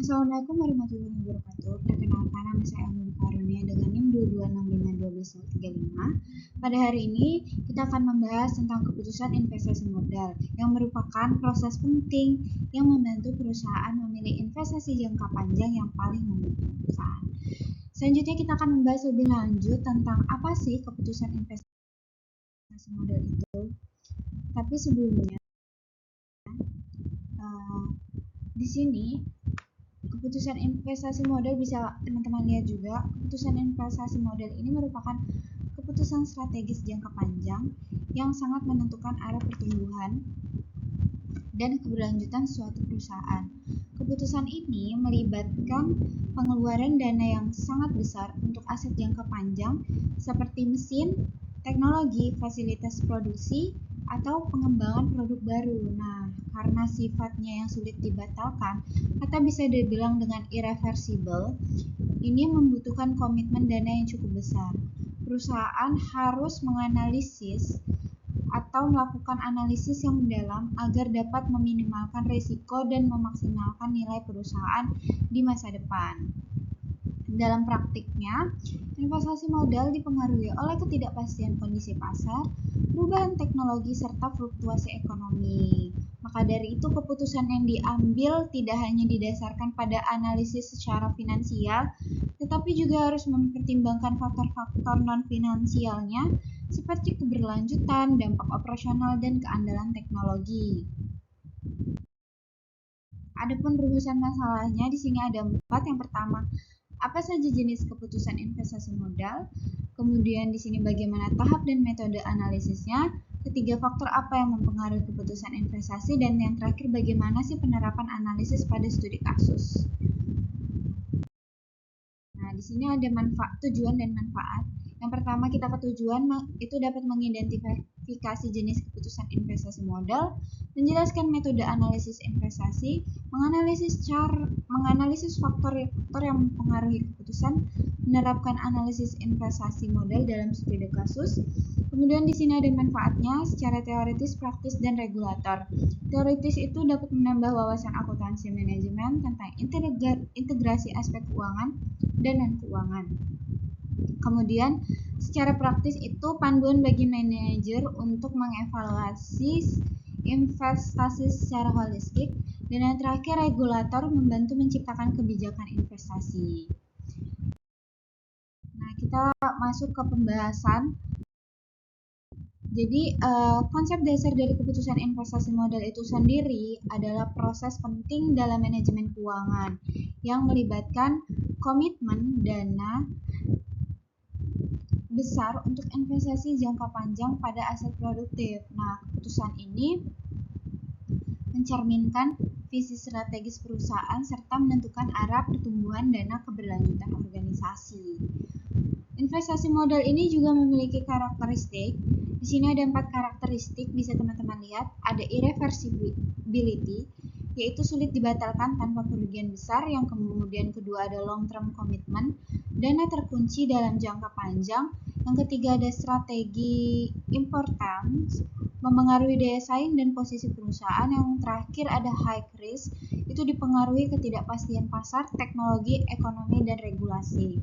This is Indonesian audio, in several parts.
Assalamualaikum warahmatullahi wabarakatuh. Perkenalkan, nama saya Amun Karunia dengan NIM 226512135. Pada hari ini kita akan membahas tentang keputusan investasi modal yang merupakan proses penting yang membantu perusahaan memilih investasi jangka panjang yang paling menguntungkan. Selanjutnya kita akan membahas lebih lanjut tentang apa sih keputusan investasi modal itu. Tapi sebelumnya di sini keputusan investasi modal bisa teman-teman lihat juga. Keputusan investasi modal ini merupakan keputusan strategis jangka panjang yang sangat menentukan arah pertumbuhan dan keberlanjutan suatu perusahaan. Keputusan ini melibatkan pengeluaran dana yang sangat besar untuk aset jangka panjang seperti mesin, teknologi, fasilitas produksi, atau pengembangan produk baru. Nah, karena sifatnya yang sulit dibatalkan atau bisa dibilang dengan irreversible, ini membutuhkan komitmen dana yang cukup besar. Perusahaan harus menganalisis atau melakukan analisis yang mendalam agar dapat meminimalkan risiko dan memaksimalkan nilai perusahaan di masa depan. Dalam praktiknya, investasi modal dipengaruhi oleh ketidakpastian kondisi pasar, perubahan teknologi, serta fluktuasi ekonomi. Maka dari itu, keputusan yang diambil tidak hanya didasarkan pada analisis secara finansial, tetapi juga harus mempertimbangkan faktor-faktor non-finansialnya seperti keberlanjutan, dampak operasional, dan keandalan teknologi. Adapun rumusan masalahnya di sini ada 4. Yang pertama, apa saja jenis keputusan investasi modal? Kemudian di sini bagaimana tahap dan metode analisisnya? Ketiga, faktor apa yang mempengaruhi keputusan investasi? Dan yang terakhir, bagaimana sih penerapan analisis pada studi kasus? Nah, di sini ada tujuan dan manfaat. Yang pertama, kita ke tujuan itu dapat mengidentifikasi jenis keputusan investasi modal, menjelaskan metode analisis investasi, menganalisis faktor-faktor yang mempengaruhi keputusan, menerapkan analisis investasi modal dalam studi kasus. Kemudian di sini ada manfaatnya secara teoritis, praktis, dan regulator. Teoritis itu dapat menambah wawasan akuntansi manajemen tentang integrasi aspek keuangan dan non-keuangan. Kemudian secara praktis itu panduan bagi manajer untuk mengevaluasi investasi secara holistik, dan yang terakhir regulator membantu menciptakan kebijakan investasi. Nah, kita masuk ke pembahasan. Jadi konsep dasar dari keputusan investasi modal itu sendiri adalah proses penting dalam manajemen keuangan yang melibatkan komitmen dana besar untuk investasi jangka panjang pada aset produktif. Nah, keputusan ini mencerminkan visi strategis perusahaan serta menentukan arah pertumbuhan dana keberlanjutan organisasi. Investasi modal ini juga memiliki karakteristik. Di sini ada 4 karakteristik, bisa teman-teman lihat. Ada irreversibility, yaitu sulit dibatalkan tanpa kerugian besar. Yang kemudian kedua ada long term commitment, dana terkunci dalam jangka panjang. Yang ketiga ada strategi importance, mempengaruhi daya saing dan posisi perusahaan. Yang terakhir ada high risk, itu dipengaruhi ketidakpastian pasar, teknologi, ekonomi, dan regulasi.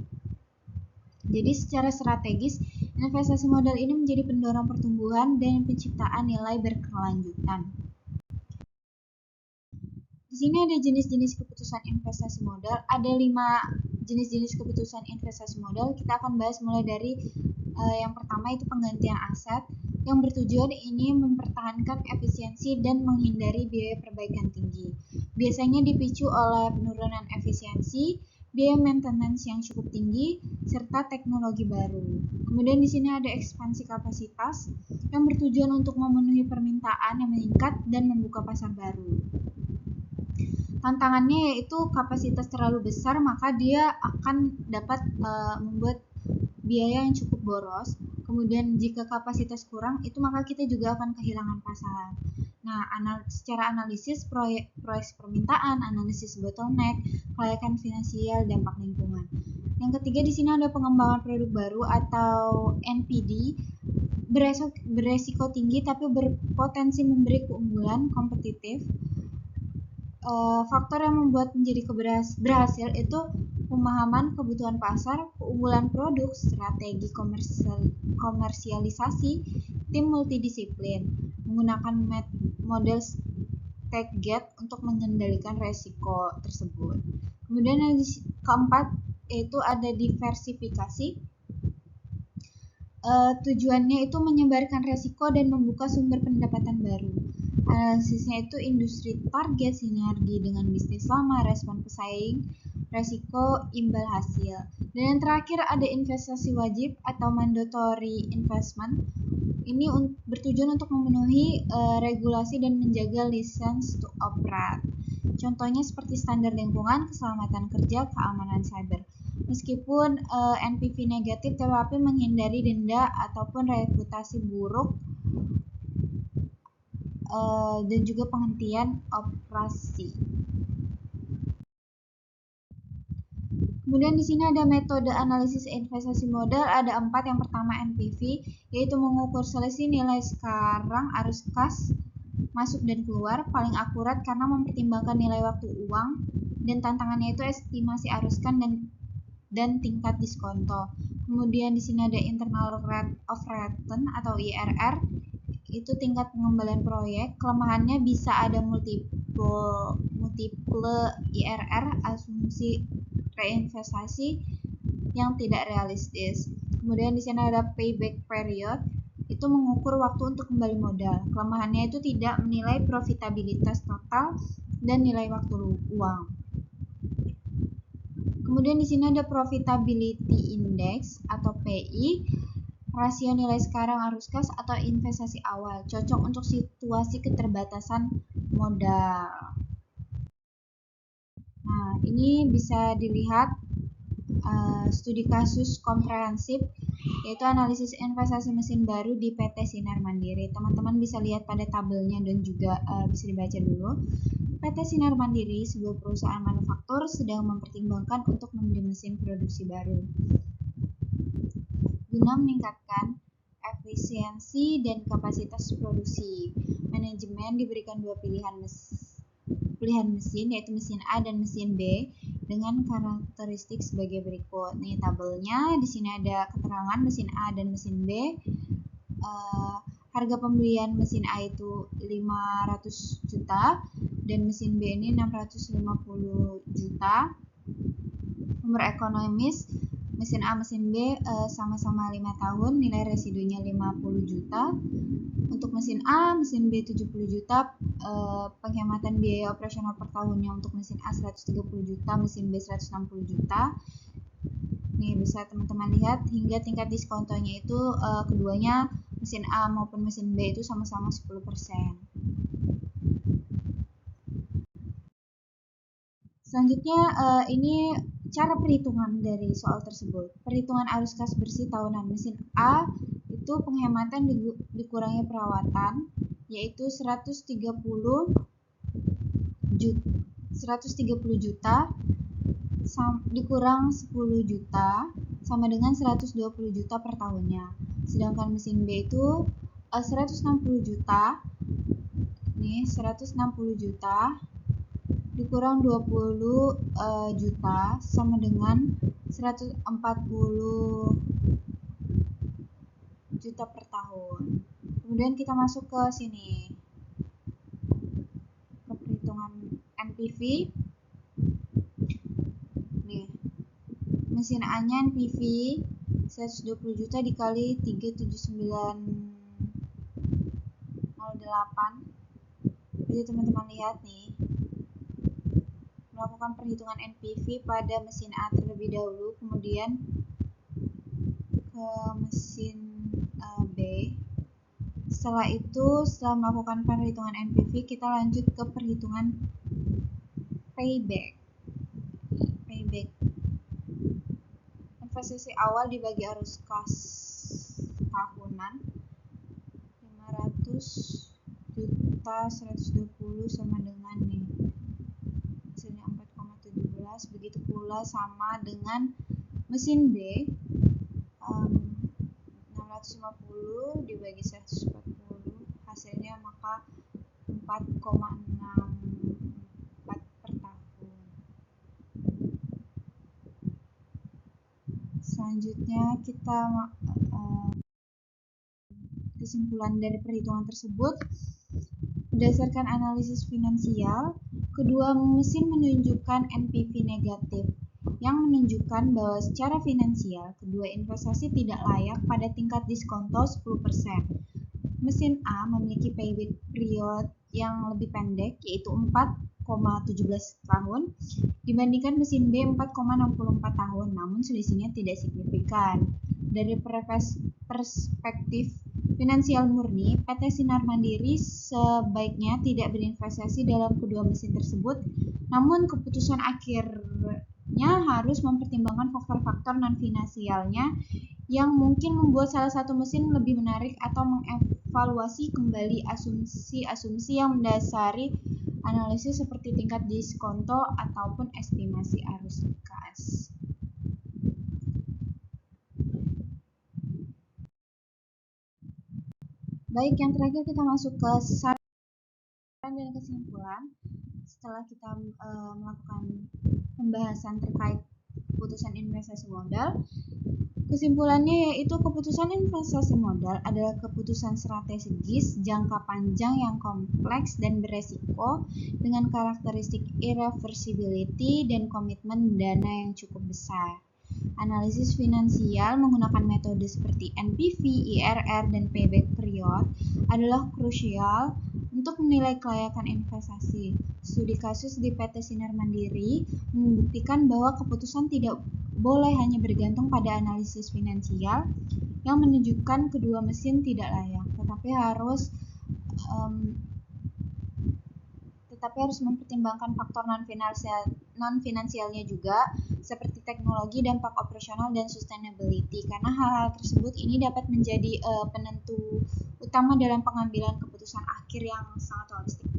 Jadi secara strategis, investasi modal ini menjadi pendorong pertumbuhan dan penciptaan nilai berkelanjutan. Di sini ada jenis-jenis keputusan investasi modal. Ada 5 jenis-jenis keputusan investasi modal. Kita akan bahas mulai dari yang pertama itu penggantian aset, yang bertujuan ini mempertahankan efisiensi dan menghindari biaya perbaikan tinggi. Biasanya dipicu oleh penurunan efisiensi, biaya maintenance yang cukup tinggi, serta teknologi baru. Kemudian di sini ada ekspansi kapasitas yang bertujuan untuk memenuhi permintaan yang meningkat dan membuka pasar baru. Tantangannya yaitu kapasitas terlalu besar, maka dia akan dapat membuat biaya yang cukup boros. Kemudian jika kapasitas kurang, itu maka kita juga akan kehilangan pasar. Nah, secara analisis proyek permintaan, analisis bottleneck, kelayakan finansial, dampak lingkungan. Yang ketiga di sini ada pengembangan produk baru atau NPD, beresiko tinggi tapi berpotensi memberi keunggulan kompetitif. faktor yang membuat menjadi berhasil itu pemahaman kebutuhan pasar, keunggulan produk, strategi komersialisasi, tim multidisiplin, menggunakan model target untuk mengendalikan resiko tersebut. Kemudian yang keempat yaitu ada diversifikasi. Tujuannya itu menyebarkan resiko dan membuka sumber pendapatan baru. Analisisnya itu industri target, sinergi dengan bisnis lama, respon pesaing, resiko, imbal hasil. Dan yang terakhir ada investasi wajib atau mandatory investment. Ini bertujuan untuk memenuhi regulasi dan menjaga license to operate. Contohnya seperti standar lingkungan, keselamatan kerja, keamanan cyber. Meskipun NPV negatif, tetapi menghindari denda ataupun reputasi buruk dan juga penghentian operasi. Kemudian di sini ada metode analisis investasi modal, ada 4. Yang pertama NPV, yaitu mengukur selisih nilai sekarang arus kas masuk dan keluar, paling akurat karena mempertimbangkan nilai waktu uang, dan tantangannya itu estimasi arus kan dan tingkat diskonto. Kemudian di sini ada internal rate of return atau IRR, itu tingkat pengembalian proyek. Kelemahannya bisa ada multiple IRR, asumsi reinvestasi yang tidak realistis. Kemudian di sini ada payback period, itu mengukur waktu untuk kembali modal. Kelemahannya itu tidak menilai profitabilitas total dan nilai waktu uang. Kemudian di sini ada profitability index atau PI, rasio nilai sekarang arus kas atau investasi awal, cocok untuk situasi keterbatasan modal. Nah, ini bisa dilihat studi kasus komprehensif, yaitu analisis investasi mesin baru di PT Sinar Mandiri. Teman-teman bisa lihat pada tabelnya dan juga bisa dibaca dulu. PT Sinar Mandiri, sebuah perusahaan manufaktur, sedang mempertimbangkan untuk membeli mesin produksi baru guna meningkatkan efisiensi dan kapasitas produksi. Manajemen diberikan dua pilihan mesin, yaitu mesin A dan mesin B, dengan karakteristik sebagai berikut. Nih tabelnya, di sini ada keterangan mesin A dan mesin B. Harga pembelian mesin A itu 500 juta dan mesin B ini 650 juta. Umur ekonomis mesin A mesin B sama-sama 5 tahun, nilai residunya 50 juta. Untuk mesin A, mesin B 70 juta, penghematan biaya operasional per tahunnya untuk mesin A 130 juta, mesin B 160 juta. Nih bisa teman-teman lihat hingga tingkat diskontonya itu keduanya mesin A maupun mesin B itu sama-sama 10%. Selanjutnya ini cara perhitungan dari soal tersebut. Perhitungan arus kas bersih tahunan mesin A itu penghematan dikurangi perawatan, yaitu 130 juta dikurang 10 juta sama dengan 120 juta per tahunnya. Sedangkan mesin B itu 160 juta. Nih 160 juta dikurang 20 juta sama dengan 140 juta per tahun. Kemudian kita masuk ke sini, ke perhitungan NPV. Nih, mesin A nya NPV 120 juta dikali 37908. Jadi teman-teman lihat nih, melakukan perhitungan NPV pada mesin A terlebih dahulu, kemudian ke mesin B. Setelah itu, setelah melakukan perhitungan NPV, kita lanjut ke perhitungan payback. Investasi awal dibagi arus kas tahunan 500 juta 120 sama dengan nih hasilnya 4,17. Begitu pula sama dengan mesin B, 650 dibagi 140 hasilnya maka 4,64 Selanjutnya kita kesimpulan dari perhitungan tersebut. Berdasarkan analisis finansial, kedua mesin menunjukkan NPV negatif, yang menunjukkan bahwa secara finansial kedua investasi tidak layak pada tingkat diskonto 10%. Mesin A memiliki payback period yang lebih pendek, yaitu 4,17 tahun, dibandingkan mesin B 4,64 tahun, namun selisihnya tidak signifikan. Dari perspektif finansial murni, PT Sinar Mandiri sebaiknya tidak berinvestasi dalam kedua mesin tersebut, namun keputusan akhirnya harus mempertimbangkan faktor-faktor non-finansialnya yang mungkin membuat salah satu mesin lebih menarik atau mengevaluasi kembali asumsi-asumsi yang mendasari analisis seperti tingkat diskonto ataupun estimasi arus kas. Baik, yang terakhir kita masuk ke saran dan kesimpulan. Setelah kita melakukan pembahasan terkait keputusan investasi modal, kesimpulannya yaitu keputusan investasi modal adalah keputusan strategis jangka panjang yang kompleks dan beresiko dengan karakteristik irreversibility dan komitmen dana yang cukup besar. Analisis finansial menggunakan metode seperti NPV, IRR, dan payback period adalah krusial untuk menilai kelayakan investasi. Studi kasus di PT Sinar Mandiri membuktikan bahwa keputusan tidak boleh hanya bergantung pada analisis finansial yang menunjukkan kedua mesin tidak layak, tetapi harus mempertimbangkan faktor non-finansialnya juga, seperti teknologi, dampak operasional, dan sustainability, karena hal-hal tersebut ini dapat menjadi penentu utama dalam pengambilan keputusan akhir yang sangat holistik.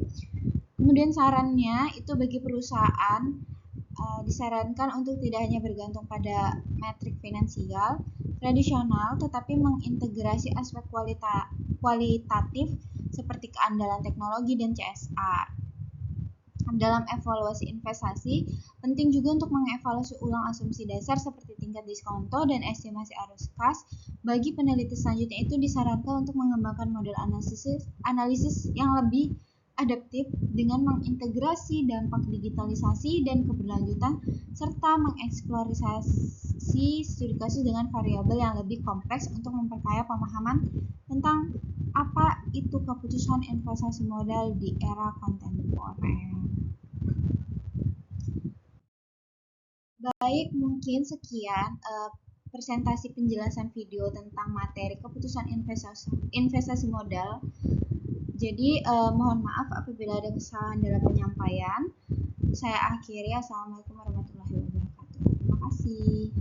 Kemudian sarannya itu bagi perusahaan disarankan untuk tidak hanya bergantung pada metrik finansial tradisional, tetapi mengintegrasi aspek kualitatif seperti keandalan teknologi dan CSR. Dalam evaluasi investasi, penting juga untuk mengevaluasi ulang asumsi dasar seperti tingkat diskonto dan estimasi arus kas. Bagi peneliti selanjutnya itu disarankan untuk mengembangkan model analisis yang lebih adaptif dengan mengintegrasi dampak digitalisasi dan keberlanjutan serta mengeksplorasi studi kasus dengan variabel yang lebih kompleks untuk memperkaya pemahaman tentang apa itu keputusan investasi modal di era kontemporer. Baik, mungkin sekian presentasi penjelasan video tentang materi keputusan investasi modal. Jadi mohon maaf apabila ada kesalahan dalam penyampaian. Saya akhiri. Assalamualaikum warahmatullahi wabarakatuh. Terima kasih.